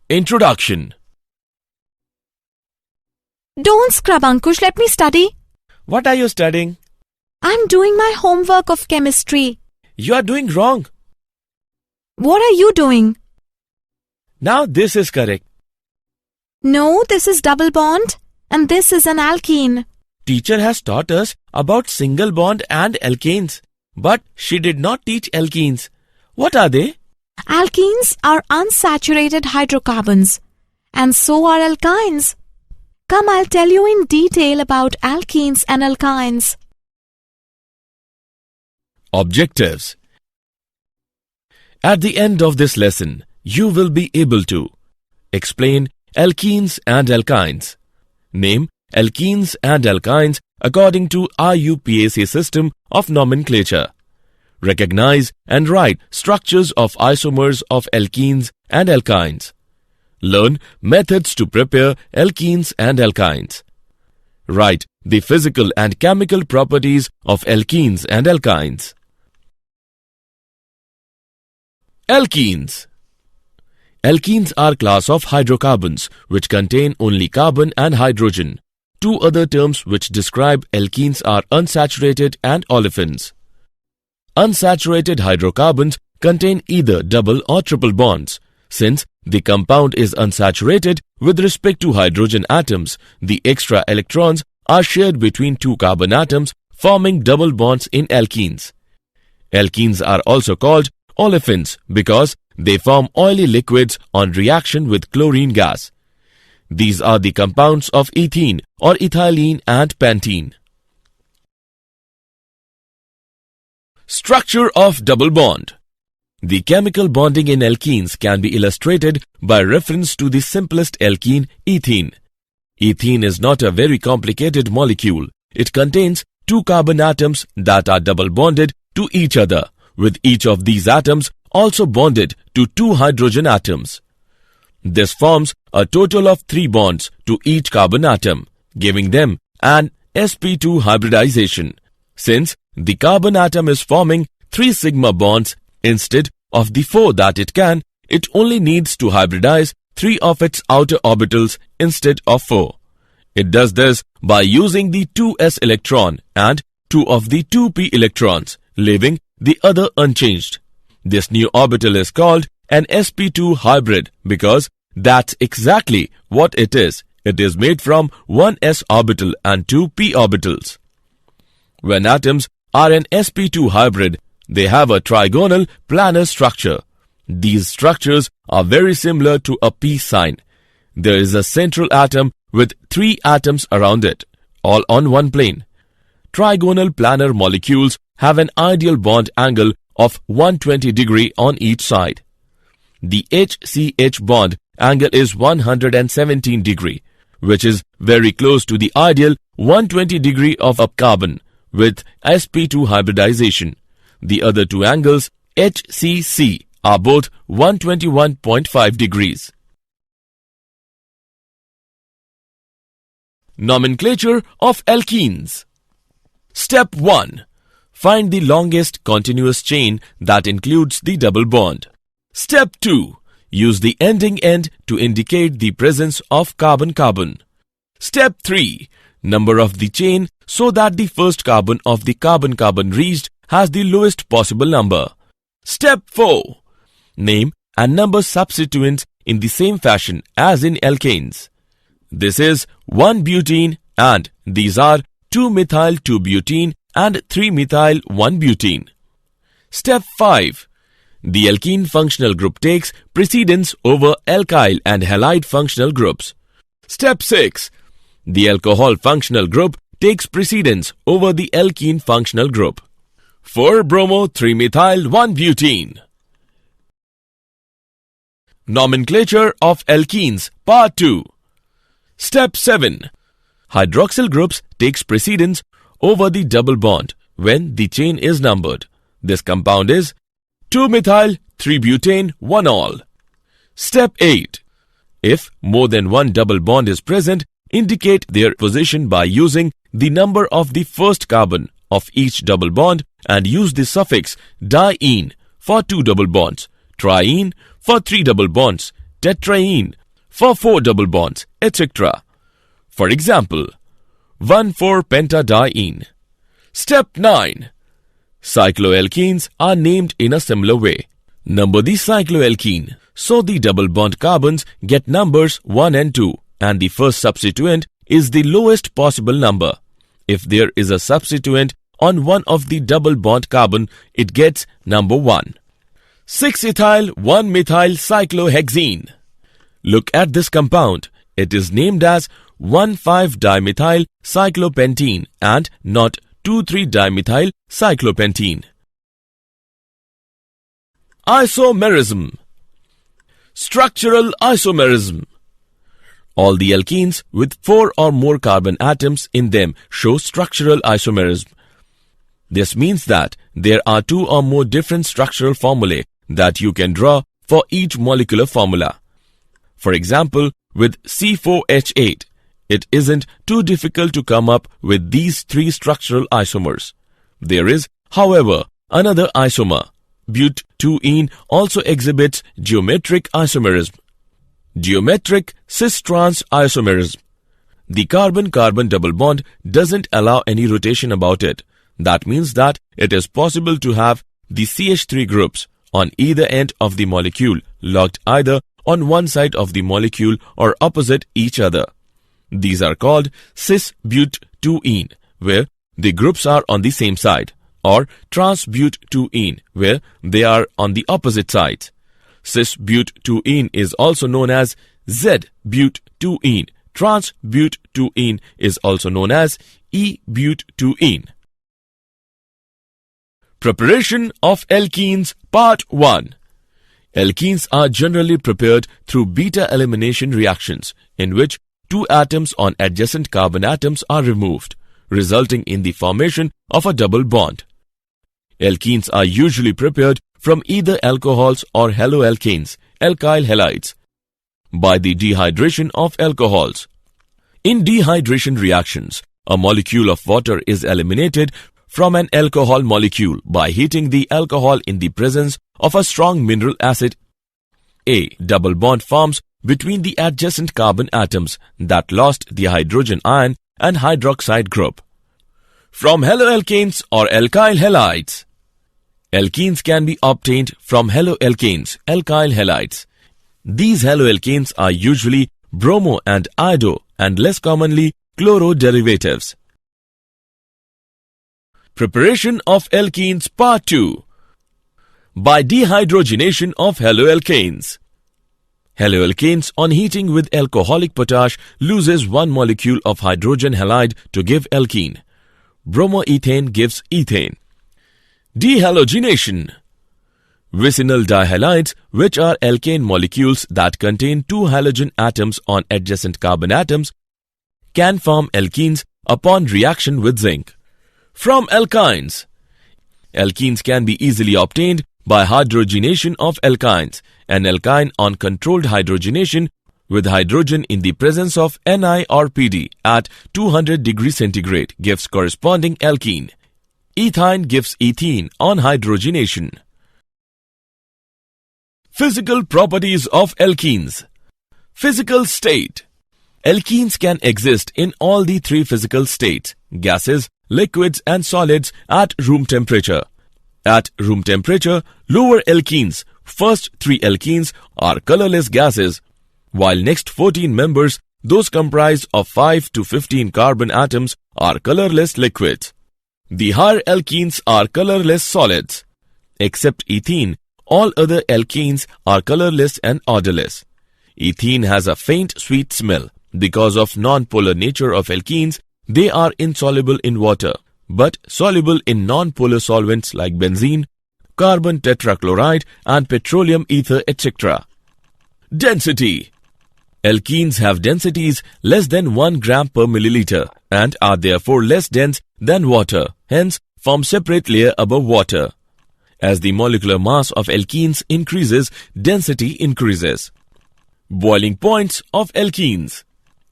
Introduction. Don't scrub, Ankush. Let me study. What are you studying? I'm doing my homework of chemistry. You are doing wrong. What are you doing? Now this is correct. No, this is double bond and this is an alkene. Teacher has taught us about single bond and alkanes, but she did not teach alkenes. What are they? Alkenes are unsaturated hydrocarbons and so are alkynes. Come, I'll tell you in detail about alkenes and alkynes. Objectives. At the end of this lesson, you will be able to explain alkenes and alkynes, name alkenes and alkynes according to IUPAC system of nomenclature, recognize and write structures of isomers of alkenes and alkynes, learn methods to prepare alkenes and alkynes, write the physical and chemical properties of alkenes and alkynes. Alkenes. Alkenes are class of hydrocarbons which contain only carbon and hydrogen. Two other terms which describe alkenes are unsaturated and olefins. Unsaturated hydrocarbons contain either double or triple bonds. Since the compound is unsaturated with respect to hydrogen atoms, the extra electrons are shared between two carbon atoms, forming double bonds in alkenes. Alkenes are also called olefins because they form oily liquids on reaction with chlorine gas. These are the compounds of ethene or ethylene and pentene. Structure of double bond. The chemical bonding in alkenes can be illustrated by reference to the simplest alkene, ethene. Ethene is not a very complicated molecule. It contains two carbon atoms that are double bonded to each other, with each of these atoms also bonded to two hydrogen atoms. This forms a total of 3 bonds to each carbon atom, giving them an sp2 hybridization. Since the carbon atom is forming 3 sigma bonds instead of the 4 that it can, it only needs to hybridize 3 of its outer orbitals instead of 4. It does this by using the 2s electron and 2 of the 2p electrons, leaving the other unchanged. This new orbital is called an sp2 hybrid because that's exactly what it is. It is made from one s orbital and 2 p orbitals. When atoms are an sp2 hybrid, they have a trigonal planar structure. These structures are very similar to a peace sign. There is a central atom with 3 atoms around it, all on one plane. Trigonal planar molecules have an ideal bond angle of 120 degree on each side. The HCH bond angle is 117 degree, which is very close to the ideal 120 degree of a carbon with sp2 hybridization. The other two angles, HCC, are both 121.5 degrees. Nomenclature of alkenes. Step 1. Find the longest continuous chain that includes the double bond. Step 2. Use the ending end to indicate the presence of carbon-carbon. Step 3. Number of the chain so that the first carbon of the carbon-carbon reached has the lowest possible number. Step 4. Name and number substituents in the same fashion as in alkanes. This is 1-butene and these are 2-methyl-2-butene and 3-methyl-1-butene. Step 5. The alkene functional group takes precedence over alkyl and halide functional groups. Step 6. The alcohol functional group takes precedence over the alkene functional group. 4-bromo-3-methyl-1-butene. Nomenclature of alkenes, Part 2. Step 7. Hydroxyl groups takes precedence over the double bond when the chain is numbered. This compound is 2-methyl-3-butane-1-ol. Step 8. If more than one double bond is present, indicate their position by using the number of the first carbon of each double bond and use the suffix diene for 2 double bonds, triene for 3 double bonds, tetraene for 4 double bonds, etc. For example, 1,4-pentadiene. Step 9. Cycloalkenes are named in a similar way. Number the cycloalkene, so the double bond carbons get numbers 1 and 2, and the first substituent is the lowest possible number. If there is a substituent on one of the double bond carbon, it gets number 1. 6-ethyl 1-methyl cyclohexene. Look at this compound. It is named as 1,5-dimethyl cyclopentene and not 2,3-dimethyl cyclopentene. Isomerism. Structural isomerism. All the alkenes with 4 or more carbon atoms in them show structural isomerism. This means that there are 2 or more different structural formulae that you can draw for each molecular formula. For example, with C4H8, it isn't too difficult to come up with these 3 structural isomers. There is, however, another isomer. But2-ene also exhibits geometric isomerism. Geometric cis-trans isomerism. The carbon-carbon double bond doesn't allow any rotation about it. That means that it is possible to have the CH3 groups on either end of the molecule locked either on one side of the molecule or opposite each other. These are called cis-but2-ene, where the groups are on the same side, or trans-but2-ene, where they are on the opposite sides. Cis-but2-ene is also known as Z-but2-ene. Trans-but2-ene is also known as E-but2-ene. Preparation of alkenes, Part 1. Alkenes are generally prepared through beta elimination reactions, in which 2 atoms on adjacent carbon atoms are removed, resulting in the formation of a double bond. Alkenes are usually prepared from either alcohols or haloalkanes, alkyl halides, by the dehydration of alcohols. In dehydration reactions, a molecule of water is eliminated from an alcohol molecule by heating the alcohol in the presence of a strong mineral acid. A double bond forms between the adjacent carbon atoms that lost the hydrogen ion and hydroxide group. From haloalkanes or alkyl halides. Alkenes can be obtained from haloalkanes, alkyl halides. These haloalkanes are usually bromo and iodo and less commonly chloro derivatives. Preparation of alkenes, Part 2. By dehydrogenation of haloalkanes. Haloalkanes on heating with alcoholic potash loses one molecule of hydrogen halide to give alkene. Bromoethane gives ethane. Dehalogenation. Vicinal dihalides, which are alkane molecules that contain 2 halogen atoms on adjacent carbon atoms, can form alkenes upon reaction with zinc. From alkynes. Alkenes can be easily obtained by hydrogenation of alkynes. An alkyne on controlled hydrogenation with hydrogen in the presence of Ni or Pd at 200 degrees centigrade gives corresponding alkene. Ethine gives ethene on hydrogenation. Physical properties of alkenes. Physical state. Alkenes can exist in all the 3 physical states, gases, liquids and solids at room temperature. At room temperature, lower alkenes, first 3 alkenes, are colorless gases, while next 14 members, those comprised of 5 to 15 carbon atoms, are colorless liquids. The higher alkenes are colorless solids. Except ethene, all other alkenes are colorless and odorless. Ethene has a faint sweet smell. Because of non-polar nature of alkenes, they are insoluble in water, but soluble in non-polar solvents like benzene, carbon tetrachloride and petroleum ether, etc. Density. Alkenes have densities less than 1 gram per milliliter and are therefore less dense than water, hence form separate layer above water. As the molecular mass of alkenes increases, density increases. Boiling points of alkenes.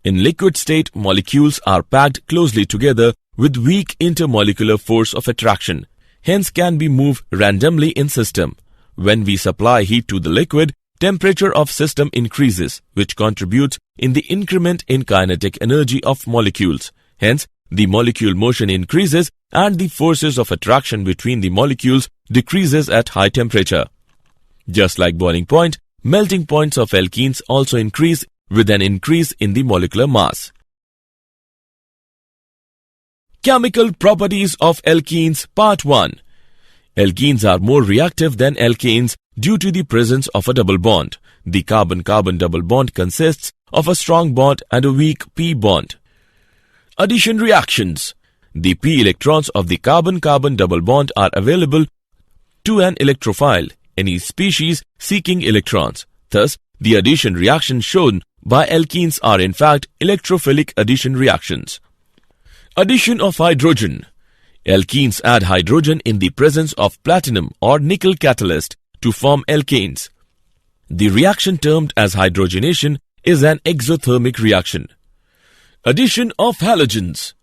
In liquid state, molecules are packed closely together with weak intermolecular force of attraction, hence can be moved randomly in system. When we supply heat to the liquid, temperature of system increases, which contributes in the increment in kinetic energy of molecules. Hence, the molecule motion increases and the forces of attraction between the molecules decreases at high temperature. Just like boiling point, melting points of alkenes also increase with an increase in the molecular mass. Chemical properties of alkenes Part 1. Alkenes are more reactive than alkanes due to the presence of a double bond. The carbon-carbon double bond consists of a strong bond and a weak p bond. Addition reactions. The p electrons of the carbon-carbon double bond are available to an electrophile, any species seeking electrons. Thus, the addition reactions shown by alkenes are in fact electrophilic addition reactions. Addition of hydrogen. Alkenes add hydrogen in the presence of platinum or nickel catalyst to form alkanes. The reaction termed as hydrogenation is an exothermic reaction. Addition of halogens.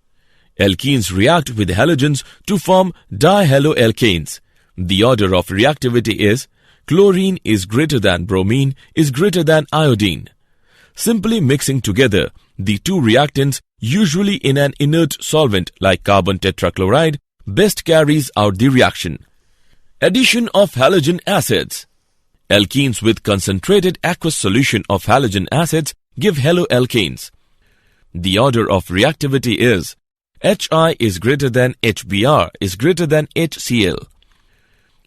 Alkenes react with halogens to form dihaloalkanes. The order of reactivity is chlorine is greater than bromine is greater than iodine. Simply mixing together the two reactants, usually in an inert solvent like carbon tetrachloride, best carries out the reaction. Addition of halogen acids. Alkenes with concentrated aqueous solution of halogen acids give haloalkanes. The order of reactivity is Hi is greater than HBr is greater than HCl.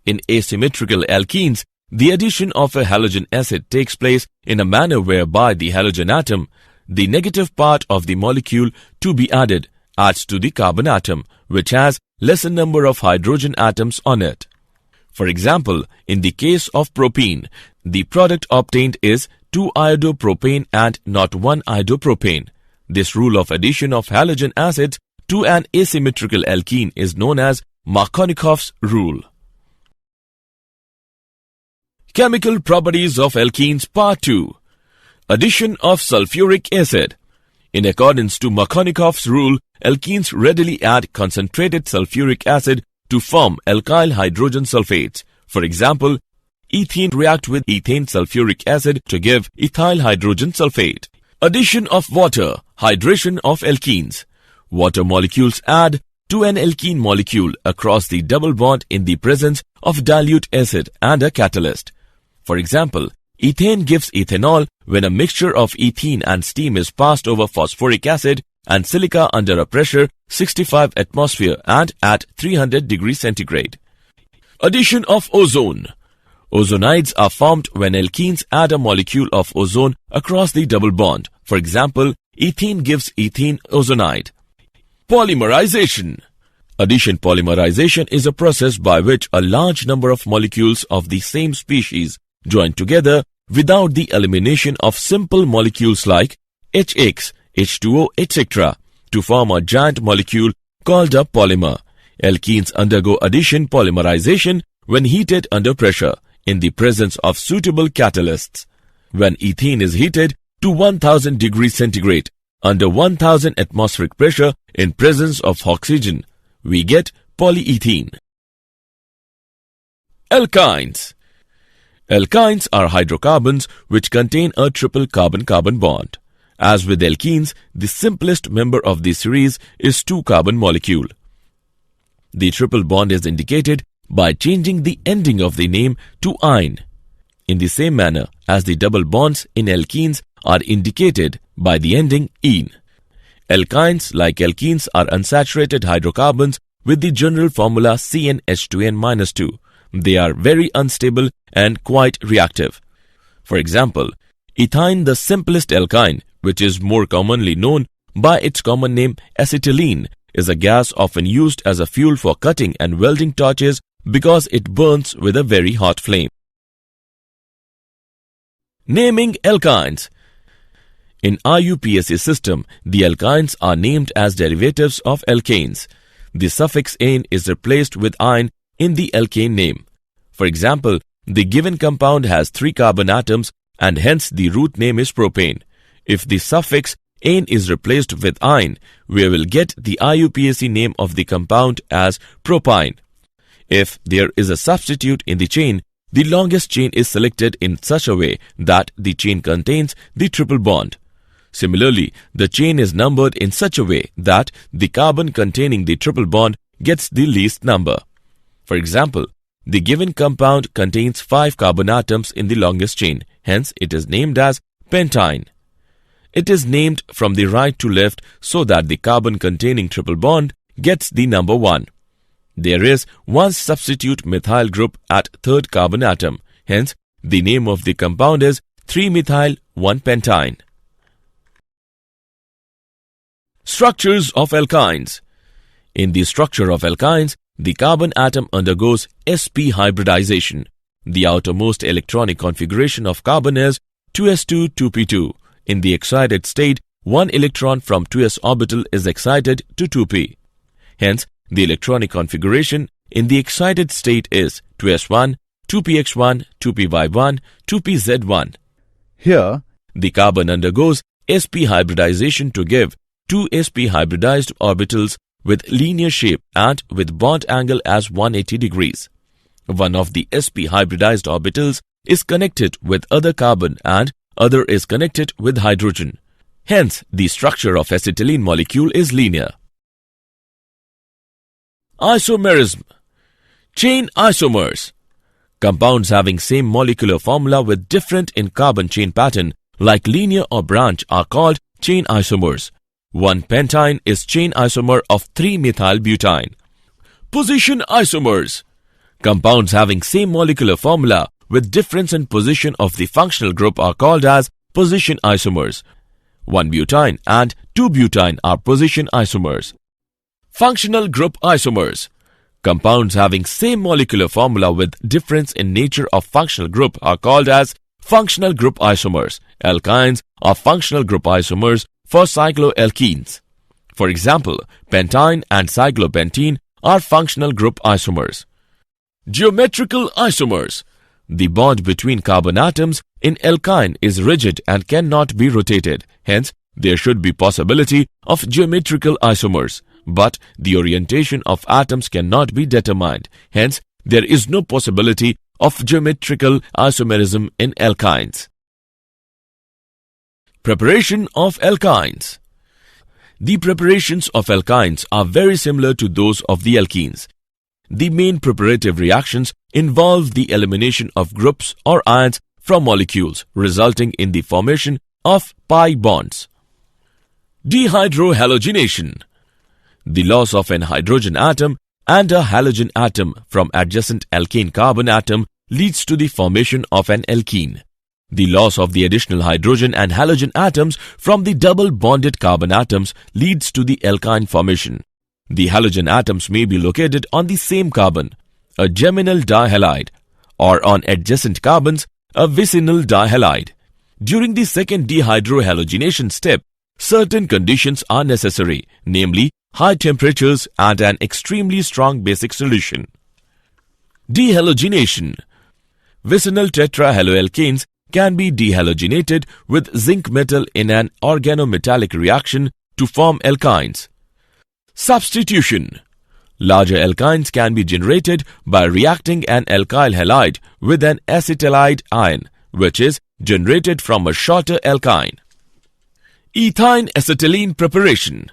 In asymmetrical alkenes, the addition of a halogen acid takes place in a manner whereby the halogen atom, the negative part of the molecule to be added, adds to the carbon atom, which has lesser number of hydrogen atoms on it. For example, in the case of propene, the product obtained is 2-iodopropane and not 1-iodopropane. This rule of addition of halogen acids to an asymmetrical alkene is known as Markovnikov's rule. Chemical properties of alkenes Part 2. Addition of sulfuric acid. In accordance to Markovnikov's rule, alkenes readily add concentrated sulfuric acid to form alkyl hydrogen sulfates. For example, ethene react with ethane sulfuric acid to give ethyl hydrogen sulfate. Addition of water, hydration of alkenes. Water molecules add to an alkene molecule across the double bond in the presence of dilute acid and a catalyst. For example, ethane gives ethanol when a mixture of ethene and steam is passed over phosphoric acid and silica under a pressure 65 atmosphere and at 300 degrees centigrade. Addition of ozone. Ozonides are formed when alkenes add a molecule of ozone across the double bond. For example, ethene gives ethene ozonide. Polymerization. Addition polymerization is a process by which a large number of molecules of the same species join together without the elimination of simple molecules like HX, H2O, etc. to form a giant molecule called a polymer. Alkenes undergo addition polymerization when heated under pressure in the presence of suitable catalysts. When ethene is heated to 1000 degrees centigrade under 1000 atmospheric pressure in presence of oxygen, we get polyethene. Alkynes. Alkynes are hydrocarbons which contain a triple carbon-carbon bond. As with alkenes, the simplest member of the series is 2-carbon molecule. The triple bond is indicated by changing the ending of the name to -ine, in the same manner as the double bonds in alkenes are indicated by the ending -ene. Alkynes, like alkenes, are unsaturated hydrocarbons with the general formula CnH2n-2. They are very unstable and quite reactive. For example, ethyne, the simplest alkyne, which is more commonly known by its common name acetylene, is a gas often used as a fuel for cutting and welding torches because it burns with a very hot flame. Naming alkynes. In IUPAC system, the alkynes are named as derivatives of alkanes. The suffix -ane is replaced with -ine in the alkane name. For example, the given compound has 3 carbon atoms and hence the root name is propane. If the suffix -ane is replaced with -ine, we will get the IUPAC name of the compound as propyne. If there is a substitute in the chain, the longest chain is selected in such a way that the chain contains the triple bond. Similarly, the chain is numbered in such a way that the carbon containing the triple bond gets the least number. For example, the given compound contains 5 carbon atoms in the longest chain, hence it is named as pentyne. It is named from the right to left so that the carbon containing triple bond gets the number 1. There is one substitute methyl group at third carbon atom, hence the name of the compound is 3-methyl-1-pentyne. Structures of alkynes. In the structure of alkynes, the carbon atom undergoes sp hybridization. The outermost electronic configuration of carbon is 2s2 2p2. In the excited state, one electron from 2s orbital is excited to 2p. Hence, the electronic configuration in the excited state is 2s1, 2px1, 2py1, 2pz1. Here, the carbon undergoes sp hybridization to give 2 sp hybridized orbitals with linear shape and with bond angle as 180 degrees. One of the sp hybridized orbitals is connected with other carbon and other is connected with hydrogen. Hence, the structure of acetylene molecule is linear. Isomerism. Chain isomers. Compounds having same molecular formula with different in carbon chain pattern like linear or branch are called chain isomers. 1-pentyne is chain isomer of 3-methylbutane. Position isomers. Compounds having same molecular formula with difference in position of the functional group are called as position isomers. 1-butane and 2-butane are position isomers. Functional group isomers. Compounds having same molecular formula with difference in nature of functional group are called as functional group isomers. Alkynes are functional group isomers for cycloalkenes. For example, pentyne and cyclopentene are functional group isomers. Geometrical isomers. The bond between carbon atoms in alkyne is rigid and cannot be rotated. Hence, there should be possibility of geometrical isomers. But the orientation of atoms cannot be determined. Hence, there is no possibility of geometrical isomerism in alkynes. Preparation of alkynes. The preparations of alkynes are very similar to those of the alkenes. The main preparative reactions involve the elimination of groups or ions from molecules, resulting in the formation of pi bonds. Dehydrohalogenation. The loss of an hydrogen atom and a halogen atom from adjacent alkane carbon atom leads to the formation of an alkene. The loss of the additional hydrogen and halogen atoms from the double bonded carbon atoms leads to the alkyne formation. The halogen atoms may be located on the same carbon, a geminal dihalide, or on adjacent carbons, a vicinal dihalide. During the second dehydrohalogenation step, certain conditions are necessary, namely high temperatures and an extremely strong basic solution. Dehalogenation. Vicinal tetrahaloalkanes can be dehalogenated with zinc metal in an organometallic reaction to form alkynes. Substitution. Larger alkynes can be generated by reacting an alkyl halide with an acetylide ion, which is generated from a shorter alkyne. Ethyne acetylene preparation.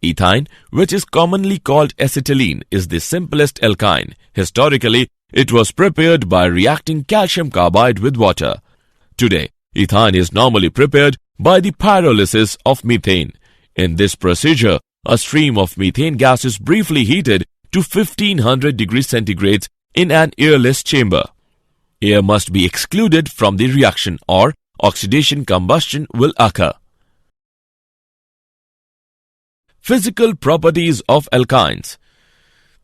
Ethyne, which is commonly called acetylene, is the simplest alkyne. Historically, it was prepared by reacting calcium carbide with water. Today, ethyne is normally prepared by the pyrolysis of methane. In this procedure, a stream of methane gas is briefly heated to 1500 degrees centigrade in an airless chamber. Air must be excluded from the reaction or oxidation combustion will occur. Physical properties of alkynes.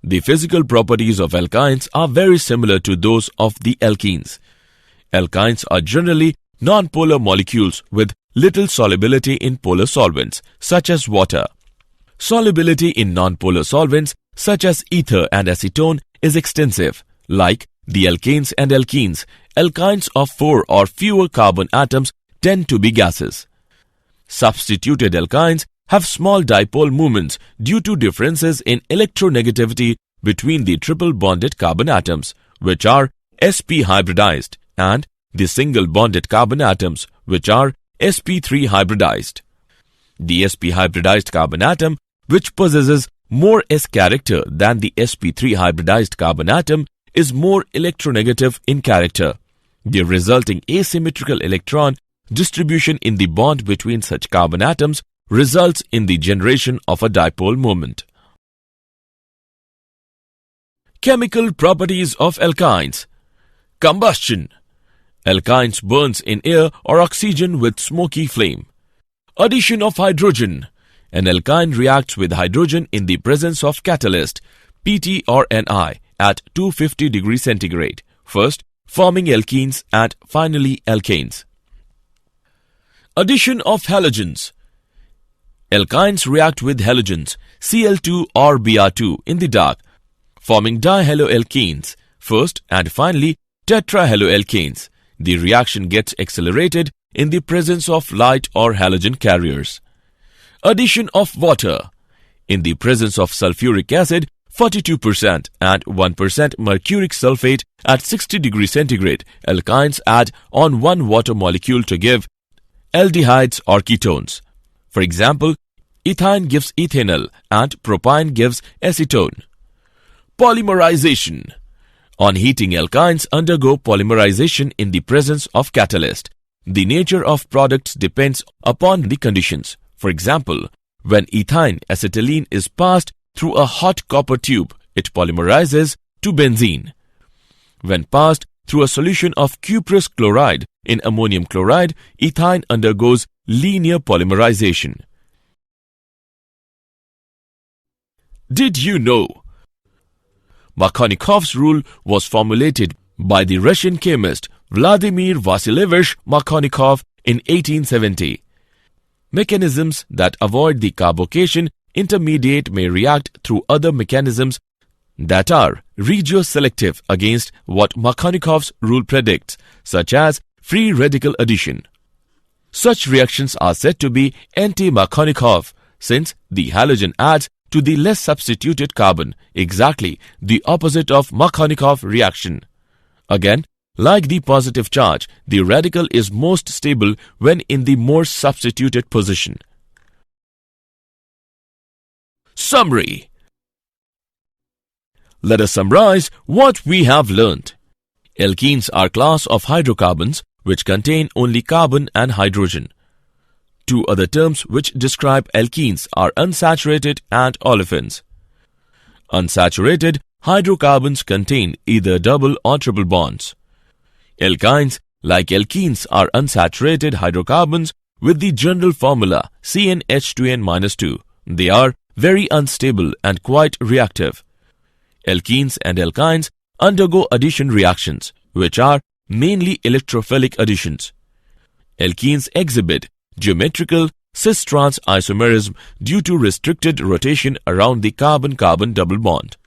The physical properties of alkynes are very similar to those of the alkenes. Alkynes are generally nonpolar molecules with little solubility in polar solvents, such as water. Solubility in nonpolar solvents, such as ether and acetone, is extensive. Like the alkanes and alkenes, alkynes of 4 or fewer carbon atoms tend to be gases. Substituted alkynes have small dipole moments due to differences in electronegativity between the triple bonded carbon atoms, which are sp hybridized, and the single bonded carbon atoms, which are sp3 hybridized. The sp hybridized carbon atom, which possesses more s character than the sp3 hybridized carbon atom, is more electronegative in character. The resulting asymmetrical electron distribution in the bond between such carbon atoms results in the generation of a dipole moment. Chemical properties of alkynes. Combustion. Alkynes burns in air or oxygen with smoky flame. Addition of hydrogen. An alkyne reacts with hydrogen in the presence of catalyst, Pt or Ni, at 250 degrees centigrade, first forming alkenes and finally alkanes. Addition of halogens. Alkynes react with halogens, Cl2 or Br2, in the dark, forming dihaloalkenes, first and finally tetrahaloalkanes. The reaction gets accelerated in the presence of light or halogen carriers. Addition of water. In the presence of sulfuric acid, 42% and 1% mercuric sulfate at 60 degrees centigrade, alkynes add on one water molecule to give aldehydes or ketones. For example, ethine gives ethanol and propyne gives acetone. Polymerization. On heating, alkynes undergo polymerization in the presence of catalyst. The nature of products depends upon the conditions. For example, when ethyne acetylene is passed through a hot copper tube, it polymerizes to benzene. When passed through a solution of cuprous chloride in ammonium chloride, ethyne undergoes linear polymerization. Did you know? Markovnikov's rule was formulated by the Russian chemist Vladimir Vasilievich Markovnikov in 1870. Mechanisms that avoid the carbocation intermediate may react through other mechanisms that are regioselective against what Markovnikov's rule predicts, such as free radical addition. Such reactions are said to be anti-Markovnikov, since the halogen adds to the less substituted carbon, exactly the opposite of Markovnikov reaction. Again, like the positive charge, the radical is most stable when in the more substituted position. Summary. Let us summarize what we have learnt. Alkenes are class of hydrocarbons which contain only carbon and hydrogen. Two other terms which describe alkenes are unsaturated and olefins. Unsaturated hydrocarbons contain either double or triple bonds. Alkynes, like alkenes, are unsaturated hydrocarbons with the general formula CnH2n-2. They are very unstable and quite reactive. Alkenes and alkynes undergo addition reactions, which are mainly electrophilic additions. Alkenes exhibit geometrical cis-trans isomerism due to restricted rotation around the carbon-carbon double bond.